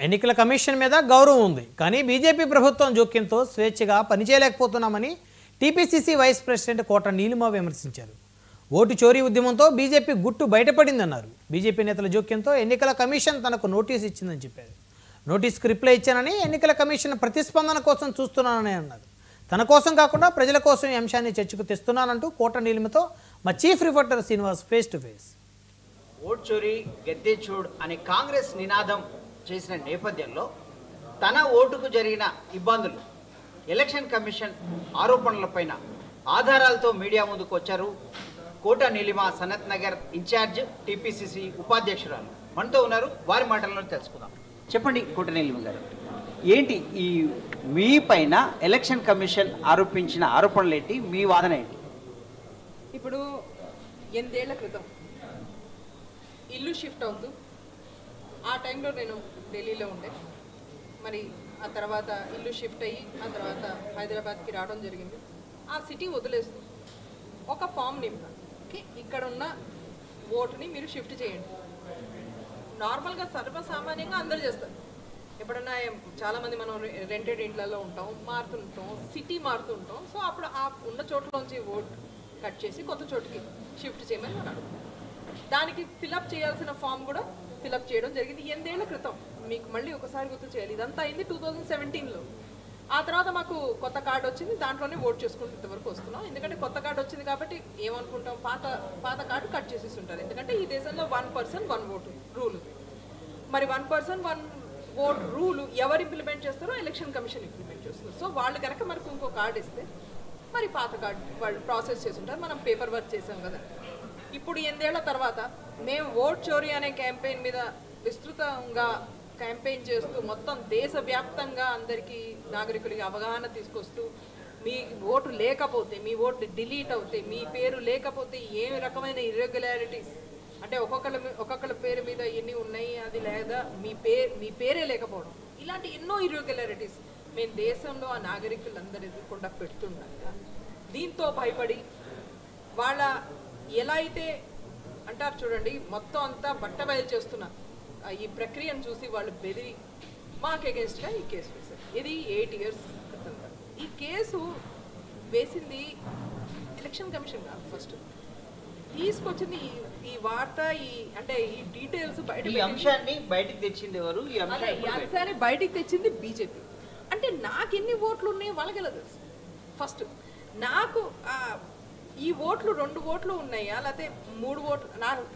ఎన్నికల కమిషన్ మీద గౌరవం ఉంది, కానీ బీజేపీ ప్రభుత్వం జోక్యంతో స్వేచ్ఛగా పనిచేయలేకపోతున్నామని టీపీసీసీ వైస్ ప్రెసిడెంట్ కోట నీలిమ విమర్శించారు. ఓటు చోరీ ఉద్యమంతో బీజేపీ గుట్టు బయటపడిందన్నారు. బీజేపీ నేతల జోక్యంతో ఎన్నికల కమిషన్ తనకు నోటీసు ఇచ్చిందని చెప్పారు. నోటీసుకు రిప్లై ఇచ్చానని, ఎన్నికల కమిషన్ ప్రతిస్పందన కోసం చూస్తున్నానని అన్నారు. తన కోసం కాకుండా ప్రజల కోసం ఈ అంశాన్ని చర్చకు తెస్తున్నానంటూ కోట నీలిమతో మా chief reporter Srinivas face to face. Vote చోరీ గద్దె చూడ్ అనే కాంగ్రెస్ నినాదం చేసిన నేపథ్యంలో తన ఓటుకు జరిగిన ఇబ్బందులు, ఎలక్షన్ కమిషన్ ఆరోపణలపైన ఆధారాలతో మీడియా ముందుకు వచ్చారు కోట నీలిమ, సనత్ నగర్ ఇన్ఛార్జ్, టీపీసీసీ ఉపాధ్యక్షురాలు మనతో ఉన్నారు. వారి మాటల్లో తెలుసుకుందాం. చెప్పండి కోట నీలిమ గారు, ఏంటి ఈ మీ పైన ఎలక్షన్ కమిషన్ ఆరోపించిన ఆరోపణలు ఏంటి, మీ వాదన ఏంటి? ఇప్పుడు 8 ఏళ్ల క్రితం ఇల్లు షిఫ్ట్ అవుతూ ఆ టైంలో నేను ఢిల్లీలో ఉండే, మరి ఆ తర్వాత ఇల్లు షిఫ్ట్ అయ్యి ఆ తర్వాత హైదరాబాద్కి రావడం జరిగింది. ఆ సిటీ వదిలేస్తూ ఒక ఫామ్ నింపాను, ఓకే ఇక్కడ ఉన్న ఓటుని మీరు షిఫ్ట్ చేయండి. నార్మల్గా సర్వసామాన్యంగా అందరూ చేస్తారు. ఎప్పుడన్నా చాలామంది మనం రెంటెడ్ ఇంట్లలో ఉంటాం, మారుతుంటాం, సిటీ మారుతుంటాం. సో అప్పుడు ఆ ఉన్న చోట్లోంచి ఓట్ కట్ చేసి కొత్త చోటుకి షిఫ్ట్ చేయమని మనం అడుగుతాం. దానికి ఫిలప్ చేయాల్సిన ఫామ్ కూడా ఫిలప్ చేయడం జరిగింది 8 ఏళ్ల క్రితం. మీకు మళ్ళీ ఒకసారి గుర్తు చేయాలి, ఇదంతా అయింది 2017లో. ఆ తర్వాత మాకు కొత్త కార్డు వచ్చింది, దాంట్లోనే ఓట్ చేసుకుంటూ ఇంతవరకు వస్తున్నాం. ఎందుకంటే కొత్త కార్డు వచ్చింది కాబట్టి ఏమనుకుంటాం, పాత కార్డు కట్ చేసేసి ఉంటారు. ఎందుకంటే ఈ దేశంలో 1 person 1 vote రూల్. మరి 1 person 1 vote రూల్ ఎవరు ఇంప్లిమెంట్ చేస్తారో ఎలక్షన్ కమిషన్ ఇంప్లిమెంట్ చేస్తారు. సో వాళ్ళు కనుక మనకు ఇంకో కార్డు ఇస్తే మరి పాత కార్డు వాళ్ళు ప్రాసెస్ చేసి ఉంటారు. మనం పేపర్ వర్క్ చేసాం కదా. ఇప్పుడు 8 ఏళ్ల తర్వాత మేము ఓట్ చోరీ అనే క్యాంపెయిన్ మీద విస్తృతంగా క్యాంపెయిన్ చేస్తూ మొత్తం దేశవ్యాప్తంగా అందరికీ నాగరికులకి అవగాహన తీసుకొస్తూ, మీ ఓటు లేకపోతే, మీ ఓటు డిలీట్ అవుతే, మీ పేరు లేకపోతే ఏ రకమైన ఇర్రెగ్యులారిటీస్ అంటే ఒక్కొక్కళ్ళ పేరు మీద ఎన్ని ఉన్నాయి అది లేదా మీ పేరే లేకపోవడం, ఇలాంటి ఎన్నో ఇర్రెగ్యులారిటీస్ మేము దేశంలో ఆ నాగరికులందరూ ఎదుర్కొండా పెడుతుండగా దీంతో భయపడి వాళ్ళ ఎలా అయితే అంటారు చూడండి, మొత్తం అంతా బట్టబయలు చేస్తున్నారు. ఈ ప్రక్రియను చూసి వాళ్ళు బెదిరి మాకు అగేన్స్ట్గా ఈ కేసు వేశారు. ఇది 8 years క్రితం. ఈ కేసు వేసింది ఎలక్షన్ కమిషన్ కాదు, ఫస్ట్ తీసుకొచ్చింది ఈ వార్త, అంటే ఈ డీటెయిల్స్ అంశాన్ని బయటికి తెచ్చింది ఎవరు? ఈ అంశాన్ని బయటికి తెచ్చింది బీజేపీ. అంటే నాకు ఎన్ని ఓట్లు ఉన్నాయి వాళ్ళకి ఎలా తెలుసు? ఫస్ట్ నాకు ఈ ఓట్లు 2 ఓట్లు ఉన్నాయా లేకపోతే 3 ఓట్లు,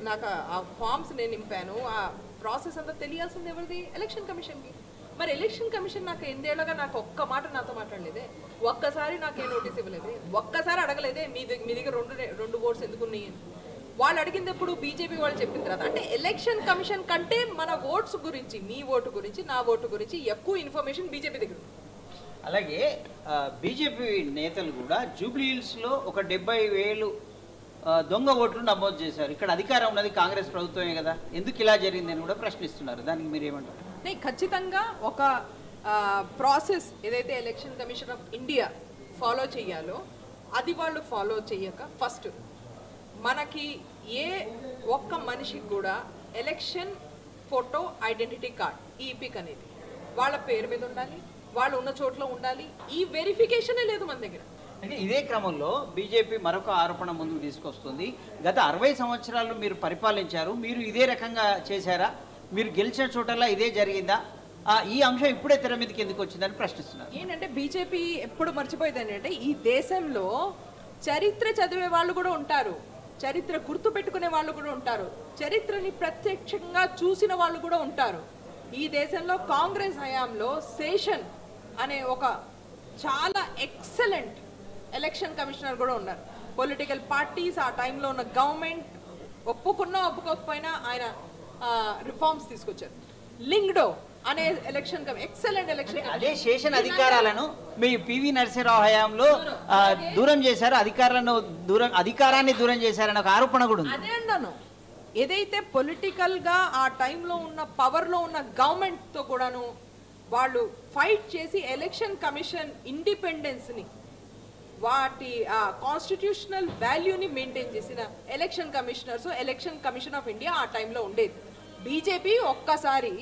నాకు ఆ ఫామ్స్ నేను నింపాను, ఆ ప్రాసెస్ అంతా తెలియాల్సింది ఎవరిది? ఎలక్షన్ కమిషన్కి. మరి ఎలక్షన్ కమిషన్ నాకు 8 ఏళ్ళగా నాకు ఒక్క మాట నాతో మాట్లాడలేదే, ఒక్కసారి నాకే నోటీస్ ఇవ్వలేదే, ఒక్కసారి అడగలేదే మీ దగ్గర 2 ఓట్స్ ఎందుకు ఉన్నాయి. వాళ్ళు అడిగింది ఎప్పుడు? బీజేపీ వాళ్ళు చెప్పిన తర్వాత. అంటే ఎలక్షన్ కమిషన్ కంటే మన ఓట్స్ గురించి, మీ ఓటు గురించి, నా ఓటు గురించి ఎక్కువ ఇన్ఫర్మేషన్ బీజేపీ దగ్గర. అలాగే బీజేపీ నేతలు కూడా జూబ్లీ హిల్స్లో ఒక 70,000 దొంగ ఓట్లు నమోదు చేశారు. ఇక్కడ అధికారం ఉన్నది కాంగ్రెస్ ప్రభుత్వమే కదా, ఎందుకు ఇలా జరిగిందని కూడా ప్రశ్నిస్తున్నారు. దానికి మీరు ఏమంటారు? ఖచ్చితంగా ఒక ప్రాసెస్ ఏదైతే election commission of India follow చేయాలో అది వాళ్ళు ఫాలో చేయక, ఫస్ట్ మనకి ఏ ఒక్క మనిషికి కూడా election photo identity card, EPIC అనేది వాళ్ళ పేరు మీద ఉండాలి, వాళ్ళు ఉన్న చోట్ల ఉండాలి. ఈ వెరిఫికేషనే లేదు మన దగ్గర. అంటే ఇదే క్రమంలో బీజేపీ మరొక ఆరోపణ ముందుకు తీసుకొస్తుంది. గత 60 సంవత్సరాలు మీరు పరిపాలించారు, మీరు ఇదే రకంగా చేశారా? మీరు గెలిచిన చోటల్లా ఇదే జరిగిందా? ఈ అంశం ఇప్పుడే తెర మీదకి ఎందుకు వచ్చిందని ప్రశ్నిస్తున్నారు. ఏంటంటే బీజేపీ ఎప్పుడు మర్చిపోయింది ఏంటంటే, ఈ దేశంలో చరిత్ర చదివే వాళ్ళు కూడా ఉంటారు, చరిత్ర గుర్తు పెట్టుకునే వాళ్ళు కూడా ఉంటారు, చరిత్రని ప్రత్యక్షంగా చూసిన వాళ్ళు కూడా ఉంటారు. ఈ దేశంలో కాంగ్రెస్ హయాంలో శేషన్ అనే ఒక చాలా ఎక్సలెంట్ ఎలక్షన్ కమిషనర్ కూడా ఉన్నారు. పొలిటికల్ పార్టీస్, ఆ టైంలో ఉన్న గవర్నమెంట్ ఒప్పుకున్నా ఒప్పుకోకపోయినా ఆయన రిఫార్మ్స్ తీసుకొచ్చారు. లింగ్డో అనే ఎలక్షన్ ఎక్సలెంట్ ఎలక్షన్. అదే శేషన్ అధికారాలను మీ పివి నరసింహరావు హయాంలో దూరం చేశారు, అధికారాన్ని దూరం చేశారని ఒక ఆరోపణ కూడా ఉంది. అదే అన్నాను, ఏదైతే పొలిటికల్గా ఆ టైంలో ఉన్న పవర్లో ఉన్న గవర్నమెంట్తో కూడాను వాళ్ళు ఫైట్ చేసి ఎలక్షన్ కమిషన్ ఇండిపెండెన్స్ని, వాటి కాన్స్టిట్యూషనల్ వాల్యూని మెయింటైన్ చేసిన election commissioners, election commission of India ఆ టైంలో ఉండేది. బీజేపీ ఒక్కసారి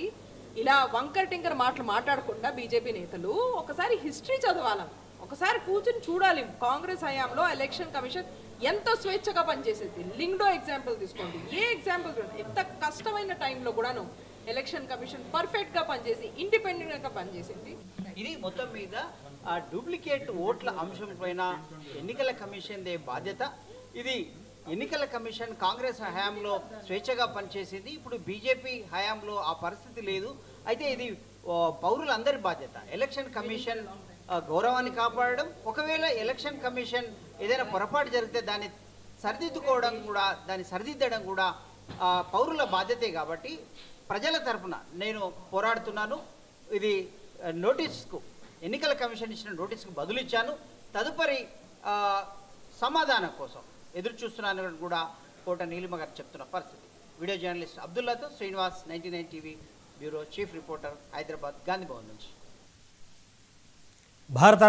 ఇలా వంకర్ టింకర్ మాటలు మాట్లాడకుండా బీజేపీ నేతలు ఒకసారి హిస్టరీ చదవాలని, ఒకసారి కూర్చుని చూడాలి కాంగ్రెస్ హయాంలో ఎలక్షన్ కమిషన్ ఎంత స్వేచ్ఛగా పనిచేసేది. లింగ్డో ఎగ్జాంపుల్ తీసుకోండి, ఏ ఎగ్జాంపుల్ చూడండి, ఎంత కష్టమైన టైంలో కూడాను ఎలక్షన్ కమిషన్ పర్ఫెక్ట్గా పనిచేసి ఇండిపెండెంట్గా పనిచేసింది. ఇది మొత్తం మీద ఆ డూప్లికేట్ ఓట్ల అంశం పైన ఎన్నికల కమిషన్దే బాధ్యత. ఇది ఎన్నికల కమిషన్ కాంగ్రెస్ హయాంలో స్వేచ్ఛగా పనిచేసింది, ఇప్పుడు బీజేపీ హయాంలో ఆ పరిస్థితి లేదు. అయితే ఇది పౌరులందరి బాధ్యత. ఎలక్షన్ కమిషన్ గౌరవాన్ని కాపాడడం, ఒకవేళ ఎలక్షన్ కమిషన్ ఏదైనా పొరపాటు జరిగితే దాన్ని సరిదిద్దడం కూడా పౌరుల బాధ్యతే. కాబట్టి ప్రజల తరఫున నేను పోరాడుతున్నాను. ఇది నోటీస్కు, ఎన్నికల కమిషన్ ఇచ్చిన నోటీస్కు బదులు ఇచ్చాను. తదుపరి సమాధానం కోసం ఎదురు చూస్తున్నాను కూడా కోట నీలిమ గారు చెప్తున్న పరిస్థితి. వీడియో జర్నలిస్ట్ అబ్దుల్లాతో Srinivas, 99 TV bureau chief reporter, Hyderabad Gandhi Bhavan నుంచి. భారత